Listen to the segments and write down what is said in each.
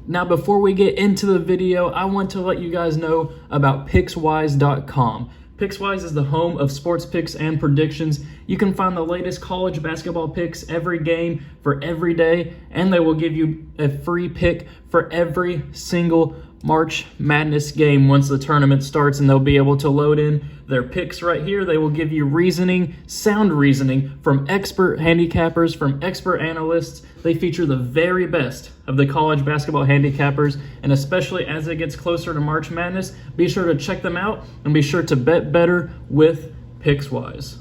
Now, before we get into the video, I want to let you guys know about Pickswise.com. Pickswise is the home of sports picks and predictions. You can find the latest college basketball picks every game for every day, and they will give you a free pick for every single March Madness game once the tournament starts, and they'll be able to load in their picks right here. They will give you reasoning, sound reasoning from expert handicappers, from expert analysts. They feature the very best of the college basketball handicappers, and especially as it gets closer to March Madness, be sure to check them out and be sure to bet better with Pickswise.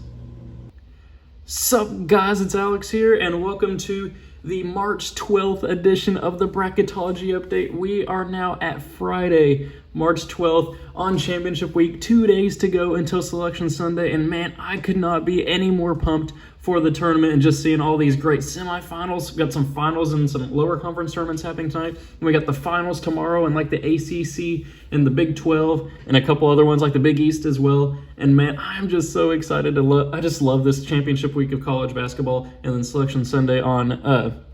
Sup guys, it's Alex here, and welcome to the March 12th edition of the Bracketology update. We are now at Friday, March 12th on championship week, 2 days to go until Selection Sunday, and man, I could not be any more pumped for the tournament and just seeing all these great semifinals. We've got some finals and some lower conference tournaments happening tonight, and we got the finals tomorrow and like the ACC and the Big 12 and a couple other ones like the Big East as well. And man, I'm just so excited to I just love this championship week of college basketball, and then Selection Sunday on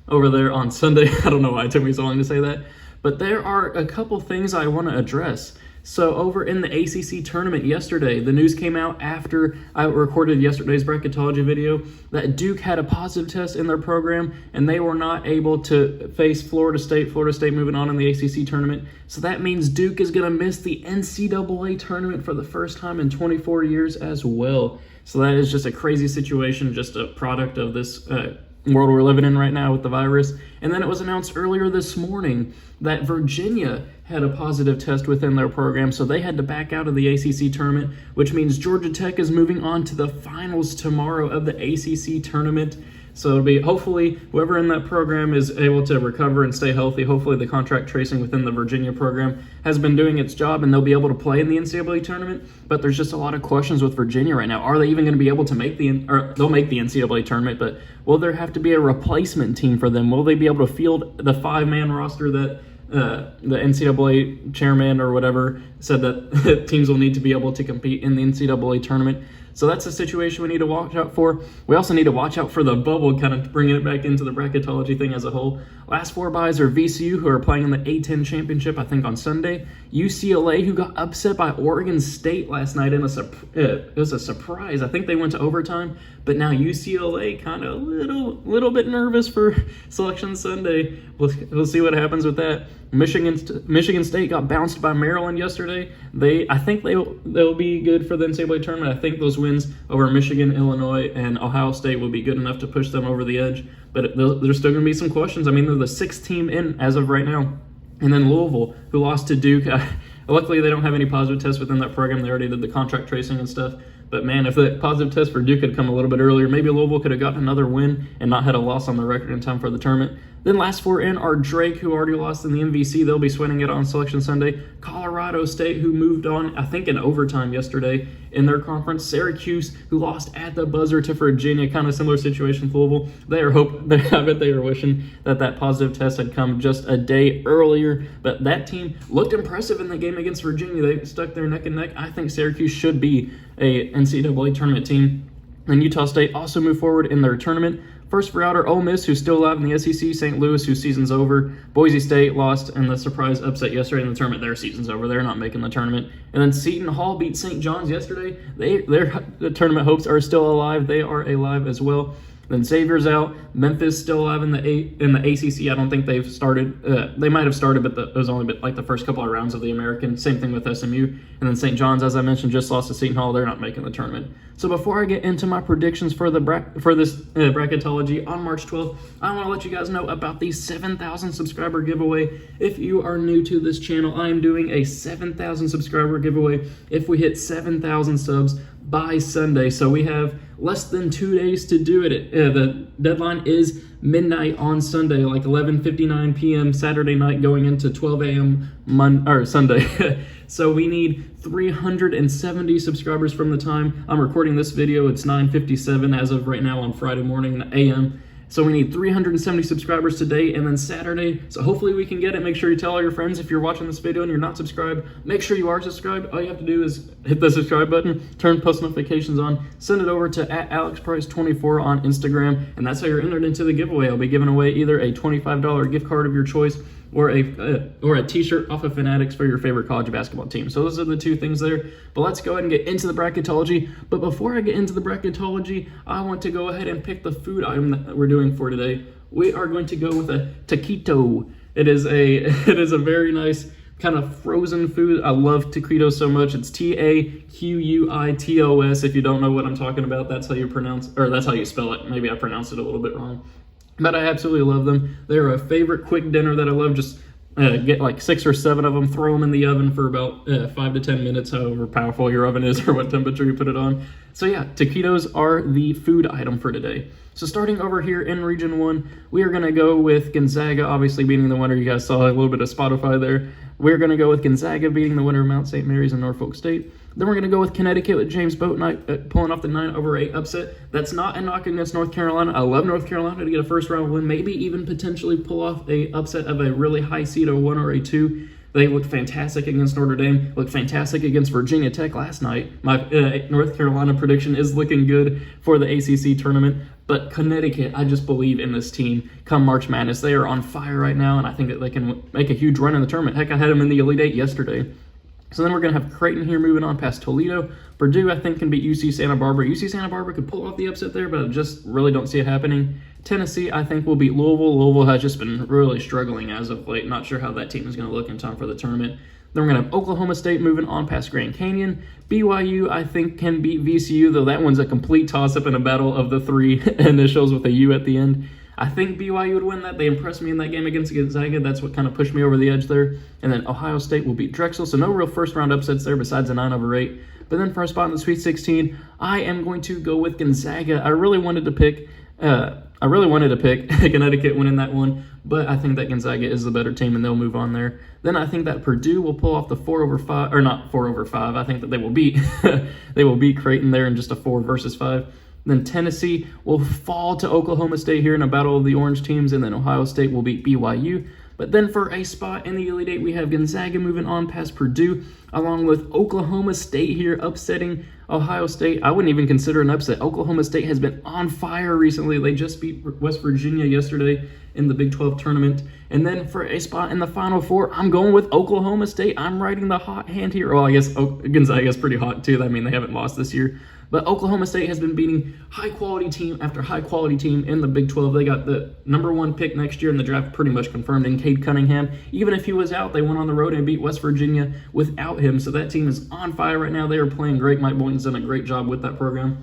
over there on Sunday. I don't know why it took me so long to say that, but there are a couple things I want to address. So over in the ACC tournament yesterday, the news came out after I recorded yesterday's Bracketology video that Duke had a positive test in their program and they were not able to face Florida State. Florida State moving on in the ACC tournament. So that means Duke is going to miss the NCAA tournament for the first time in 24 years as well. So that is just a crazy situation, just a product of this world we're living in right now with the virus. And then it was announced earlier this morning that Virginia had a positive test within their program, so they had to back out of the ACC tournament, which means Georgia Tech is moving on to the finals tomorrow of the ACC tournament. So it'll be, hopefully, whoever in that program is able to recover and stay healthy. Hopefully the contract tracing within the Virginia program has been doing its job and they'll be able to play in the NCAA tournament. But there's just a lot of questions with Virginia right now. Are they even going to be able to make they'll make the NCAA tournament, but will there have to be a replacement team for them? Will they be able to field the 5-man roster that the NCAA chairman or whatever said that teams will need to be able to compete in the NCAA tournament? So that's a situation we need to watch out for. We also need to watch out for the bubble, kind of bringing it back into the Bracketology thing as a whole. Last 4 buys are VCU, who are playing in the A-10 championship, I think, on Sunday. UCLA, who got upset by Oregon State last night in it was a surprise. I think they went to overtime, but now UCLA kind of a little bit nervous for Selection Sunday. We'll see what happens with that. Michigan State got bounced by Maryland yesterday. I think they'll be good for the NCAA tournament. I think those wins over Michigan, Illinois, and Ohio State will be good enough to push them over the edge. But there's still going to be some questions. I mean, they're the 6th team in as of right now. And then Louisville, who lost to Duke. Luckily, they don't have any positive tests within that program. They already did the contract tracing and stuff. But man, if the positive test for Duke had come a little bit earlier, maybe Louisville could have gotten another win and not had a loss on the record in time for the tournament. Then last 4 in are Drake, who already lost in the MVC. They'll be sweating it on Selection Sunday. Colorado State, who moved on, I think, in overtime yesterday in their conference. Syracuse, who lost at the buzzer to Virginia, kind of similar situation with Louisville. I bet they were wishing that positive test had come just a day earlier. But that team looked impressive in the game against Virginia. They stuck their neck and neck. I think Syracuse should be a NCAA tournament team. And Utah State also moved forward in their tournament. First for outer Ole Miss, who's still alive in the SEC, St. Louis, whose season's over. Boise State lost in the surprise upset yesterday in the tournament. Their season's over. They're not making the tournament. And then Seton Hall beat St. John's yesterday. Their tournament hopes are still alive. They are alive as well. Then Xavier's out. Memphis still alive in the ACC. I don't think they've started. They might have started, but it was only like the first couple of rounds of the American. Same thing with SMU. And then St. John's, as I mentioned, just lost to Seton Hall. They're not making the tournament. So before I get into my predictions for this Bracketology on March 12th, I want to let you guys know about the 7,000 subscriber giveaway. If you are new to this channel, I am doing a 7,000 subscriber giveaway if we hit 7,000 subs by Sunday. So we have less than 2 days to do it. The deadline is midnight on Sunday, like 11:59 p.m. Saturday night going into 12 a.m. Sunday. So we need 370 subscribers from the time I'm recording this video. It's 9:57 as of right now on Friday morning a.m. So we need 370 subscribers today and then Saturday. So hopefully we can get it. Make sure you tell all your friends. If you're watching this video and you're not subscribed, make sure you are subscribed. All you have to do is hit the subscribe button, turn post notifications on, send it over to @AlexPrice24 on Instagram, and that's how you're entered into the giveaway. I'll be giving away either a $25 gift card of your choice or a t-shirt off of Fanatics for your favorite college basketball team. So those are the two things there. But let's go ahead and get into the bracketology. But before I get into the bracketology, I want to go ahead and pick the food item that we're doing for today. We are going to go with a taquito. It is a very nice kind of frozen food. I love taquitos so much. It's Taquitos. If you don't know what I'm talking about, that's how you spell it. Maybe I pronounced it a little bit wrong. But I absolutely love them. They're a favorite quick dinner that I love. Just get like 6 or 7 of them, throw them in the oven for about 5 to 10 minutes, however powerful your oven is or what temperature you put it on. So yeah, taquitos are the food item for today. So starting over here in Region 1, we are going to go with Gonzaga, obviously beating the winner. You guys saw a little bit of Spotify there. We're going to go with Gonzaga beating the winner of Mount St. Mary's and Norfolk State. Then we're going to go with Connecticut with James Boatnight pulling off the 9/8 upset. That's not a knock against North Carolina. I love North Carolina to get a first round win, maybe even potentially pull off a upset of a really high seed, a 1 or a 2. They looked fantastic against Notre Dame, looked fantastic against Virginia Tech last night. My North Carolina prediction is looking good for the ACC tournament. But Connecticut, I just believe in this team come March Madness. They are on fire right now, and I think that they can make a huge run in the tournament. Heck, I had them in the Elite Eight yesterday. So then we're going to have Creighton here moving on past Toledo. Purdue, I think, can beat UC Santa Barbara. UC Santa Barbara could pull off the upset there, but I just really don't see it happening. Tennessee, I think, will beat Louisville. Louisville has just been really struggling as of late. Not sure how that team is going to look in time for the tournament. Then we're going to have Oklahoma State moving on past Grand Canyon. BYU, I think, can beat VCU, though that one's a complete toss-up in a battle of the 3 initials with a U at the end. I think BYU would win that. They impressed me in that game against Gonzaga. That's what kind of pushed me over the edge there. And then Ohio State will beat Drexel, so no real first-round upsets there besides a 9/8. But then for a spot in the Sweet 16, I am going to go with Gonzaga. I really wanted to pick Connecticut winning that one, but I think that Gonzaga is the better team and they'll move on there. Then I think that Purdue will pull off the 4/5, or not 4/5. I think that they will beat Creighton there in just a 4 versus 5. Then Tennessee will fall to Oklahoma State here in a battle of the orange teams, and then Ohio State will beat BYU. But then for a spot in the Elite Eight, we have Gonzaga moving on past Purdue, along with Oklahoma State here upsetting Ohio State. I wouldn't even consider an upset. Oklahoma State has been on fire recently. They just beat West Virginia yesterday in the Big 12 tournament. And then for a spot in the Final Four, I'm going with Oklahoma State. I'm riding the hot hand here. Well, I guess Gonzaga is pretty hot too. I mean, they haven't lost this year. But Oklahoma State has been beating high-quality team after high-quality team in the Big 12. They got the #1 pick next year in the draft pretty much confirmed in Cade Cunningham. Even if he was out, they went on the road and beat West Virginia without him. So that team is on fire right now. They are playing great. Mike Boynton's done a great job with that program.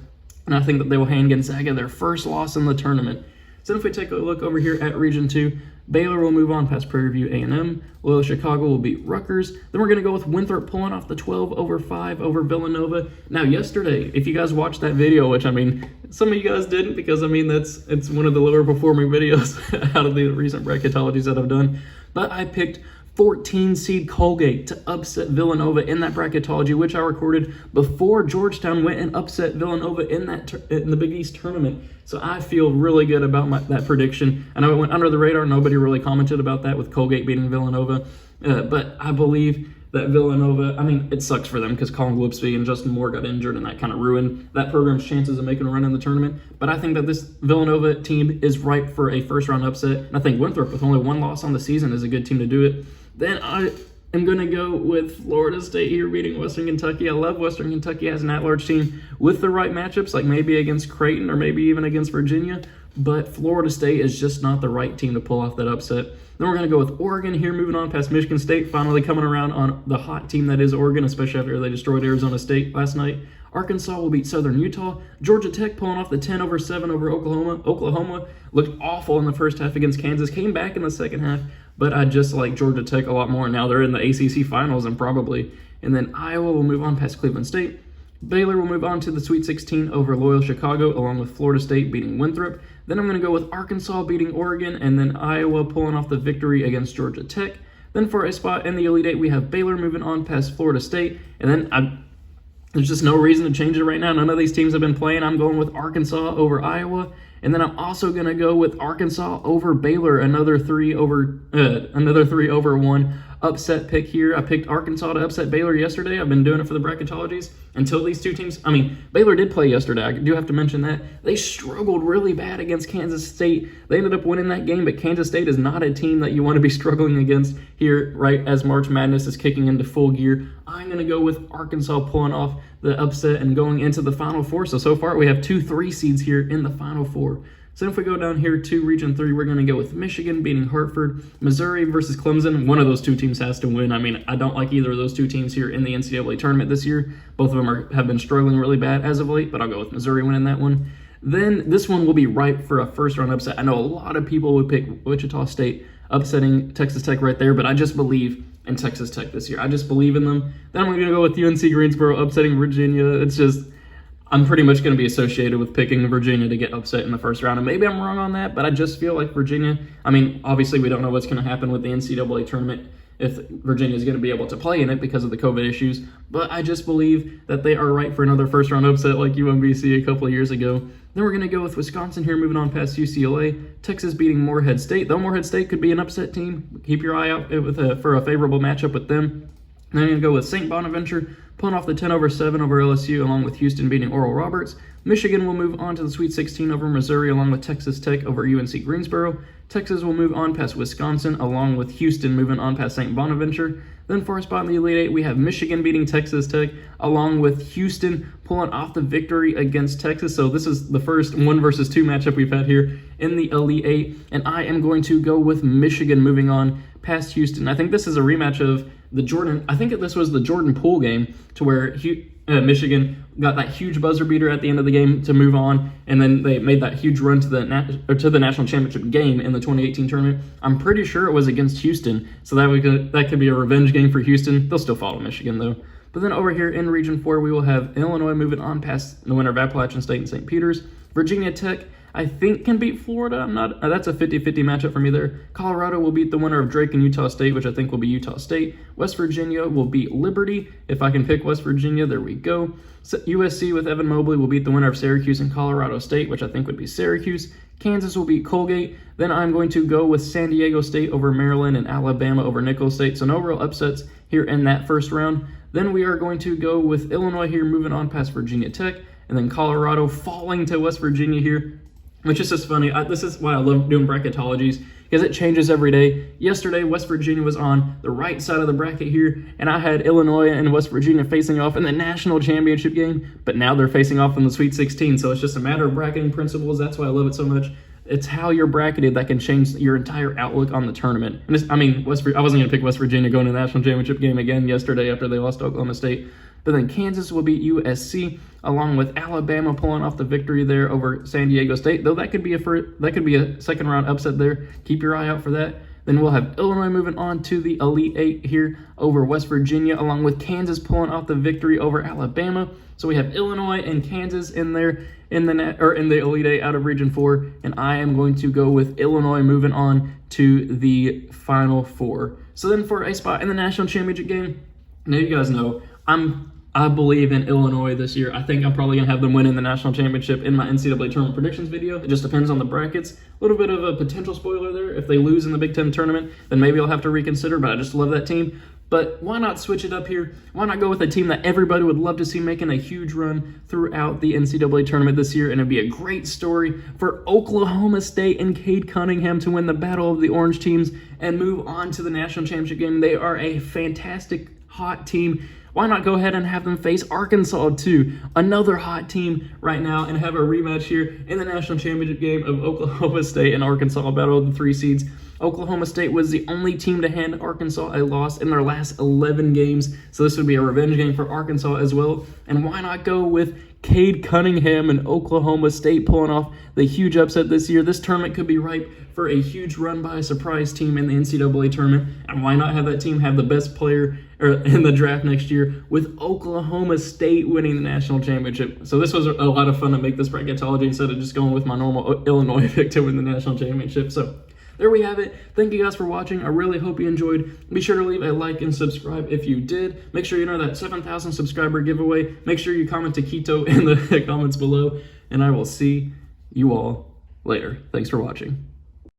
And I think that they will hand Gonzaga their first loss in the tournament. So if we take a look over here at Region 2, Baylor will move on past Prairie View A&M. Loyola Chicago will beat Rutgers. Then we're going to go with Winthrop pulling off the 12/5 over Villanova. Now, yesterday, if you guys watched that video, which, I mean, some of you guys didn't because, I mean, it's one of the lower performing videos out of the recent bracketologies that I've done. But I picked 14 seed Colgate to upset Villanova in that bracketology, which I recorded before Georgetown went and upset Villanova in the Big East tournament. So I feel really good about that prediction. I know it went under the radar. Nobody really commented about that with Colgate beating Villanova. But I believe that Villanova, I mean, it sucks for them because Colin Gillespie and Justin Moore got injured and that kind of ruined that program's chances of making a run in the tournament. But I think that this Villanova team is ripe for a first-round upset. And I think Winthrop, with only 1 loss on the season, is a good team to do it. Then I am going to go with Florida State here beating Western Kentucky. I love Western Kentucky as an at-large team with the right matchups, like maybe against Creighton or maybe even against Virginia. But Florida State is just not the right team to pull off that upset. Then we're going to go with Oregon here, moving on past Michigan State, finally coming around on the hot team that is Oregon, especially after they destroyed Arizona State last night. Arkansas will beat Southern Utah. Georgia Tech pulling off the 10/7 over Oklahoma. Oklahoma looked awful in the first half against Kansas, came back in the second half, but I just like Georgia Tech a lot more. Now they're in the ACC finals and probably. And then Iowa will move on past Cleveland State. Baylor will move on to the Sweet 16 over Loyola Chicago, along with Florida State beating Winthrop. Then I'm going to go with Arkansas beating Oregon, and then Iowa pulling off the victory against Georgia Tech. Then for a spot in the Elite Eight, we have Baylor moving on past Florida State. And then there's just no reason to change it right now. None of these teams have been playing. I'm going with Arkansas over Iowa. And then I'm also going to go with Arkansas over Baylor, another 3/1 upset pick here. I picked Arkansas to upset Baylor yesterday. I've been doing it for the bracketologies until these two teams. I mean, Baylor did play yesterday. I do have to mention that. They struggled really bad against Kansas State. They ended up winning that game, but Kansas State is not a team that you want to be struggling against here right as March Madness is kicking into full gear. I'm going to go with Arkansas pulling off the upset and going into the Final Four. So far we have 2 3 seeds here in the Final Four. So if we go down here to Region 3, we're going to go with Michigan beating Hartford, Missouri versus Clemson. One of those two teams has to win. I mean, I don't like either of those two teams here in the NCAA tournament this year. Both of them have been struggling really bad as of late, but I'll go with Missouri winning that one. Then this one will be ripe for a first-round upset. I know a lot of people would pick Wichita State upsetting Texas Tech right there, but I just believe in Texas Tech this year. I just believe in them. Then I'm going to go with UNC Greensboro upsetting Virginia. It's just, I'm pretty much going to be associated with picking Virginia to get upset in the first round. And maybe I'm wrong on that, but I just feel like Virginia, I mean, obviously we don't know what's going to happen with the NCAA tournament if Virginia is going to be able to play in it because of the COVID issues. But I just believe that they are right for another first round upset like UMBC a couple of years ago. Then we're going to go with Wisconsin here, moving on past UCLA. Texas beating Morehead State. Though Morehead State could be an upset team, keep your eye out for a favorable matchup with them. Then I'm going to go with St. Bonaventure pulling off the 10-7 over LSU, along with Houston beating Oral Roberts. Michigan will move on to the Sweet 16 over Missouri, along with Texas Tech over UNC Greensboro. Texas will move on past Wisconsin, along with Houston moving on past St. Bonaventure. Then for a spot in the Elite Eight, we have Michigan beating Texas Tech, along with Houston pulling off the victory against Texas. So this is the first 1 versus 2 matchup we've had here in the Elite Eight, and I am going to go with Michigan moving on past Houston. I think this is a rematch of this was the Jordan Poole game, to where Michigan got that huge buzzer beater at the end of the game to move on, and then they made that huge run to the national championship game in the 2018 tournament. I'm pretty sure it was against Houston, so that could be a revenge game for Houston. They'll still follow Michigan though. But then over here in Region 4, we will have Illinois moving on past the winner of Appalachian State and St. Peter's. Virginia Tech, I think, can beat Florida. That's a 50-50 matchup for me there. Colorado will beat the winner of Drake and Utah State, which I think will be Utah State. West Virginia will beat Liberty. If I can pick West Virginia, there we go. So USC with Evan Mobley will beat the winner of Syracuse and Colorado State, which I think would be Syracuse. Kansas will beat Colgate. Then I'm going to go with San Diego State over Maryland and Alabama over Nicholls State. So no real upsets here in that first round. Then we are going to go with Illinois here, moving on past Virginia Tech. And then Colorado falling to West Virginia here, which is just funny. This is why I love doing bracketologies, because it changes every day. Yesterday, West Virginia was on the right side of the bracket here, and I had Illinois and West Virginia facing off in the national championship game, but now they're facing off in the Sweet 16, so it's just a matter of bracketing principles. That's why I love it so much. It's how you're bracketed that can change your entire outlook on the tournament. And I wasn't going to pick West Virginia going to the national championship game again yesterday after they lost to Oklahoma State. But then Kansas will beat USC, along with Alabama pulling off the victory there over San Diego State. Though that could be a second round upset there. Keep your eye out for that. Then we'll have Illinois moving on to the Elite Eight here over West Virginia, along with Kansas pulling off the victory over Alabama. So we have Illinois and Kansas in there in the Elite Eight out of Region 4, and I am going to go with Illinois moving on to the Final Four. So then for a spot in the national championship game, now you guys know I believe in Illinois this year. I think I'm probably going to have them win in the national championship in my NCAA tournament predictions video. It just depends on the brackets. A little bit of a potential spoiler there. If they lose in the Big Ten tournament, then maybe I'll have to reconsider, but I just love that team. But why not switch it up here? Why not go with a team that everybody would love to see making a huge run throughout the NCAA tournament this year? And it'd be a great story for Oklahoma State and Cade Cunningham to win the Battle of the Orange Teams and move on to the national championship game. They are a fantastic, hot team. Why not go ahead and have them face Arkansas too, another hot team right now, and have a rematch here in the national championship game of Oklahoma State and Arkansas, battle of the 3 seeds. Oklahoma State was the only team to hand Arkansas a loss in their last 11 games, so this would be a revenge game for Arkansas as well. And why not go with Cade Cunningham and Oklahoma State pulling off the huge upset this year? This tournament could be ripe for a huge run by a surprise team in the NCAA tournament, and why not have that team have the best player in the draft next year, with Oklahoma State winning the national championship? So this was a lot of fun to make this bracketology instead of just going with my normal Illinois pick to win the national championship. So there we have it. Thank you guys for watching. I really hope you enjoyed. Be sure to leave a like and subscribe if you did. Make sure you enter that 7,000 subscriber giveaway. Make sure you comment Taquito in the comments below, and I will see you all later. Thanks for watching.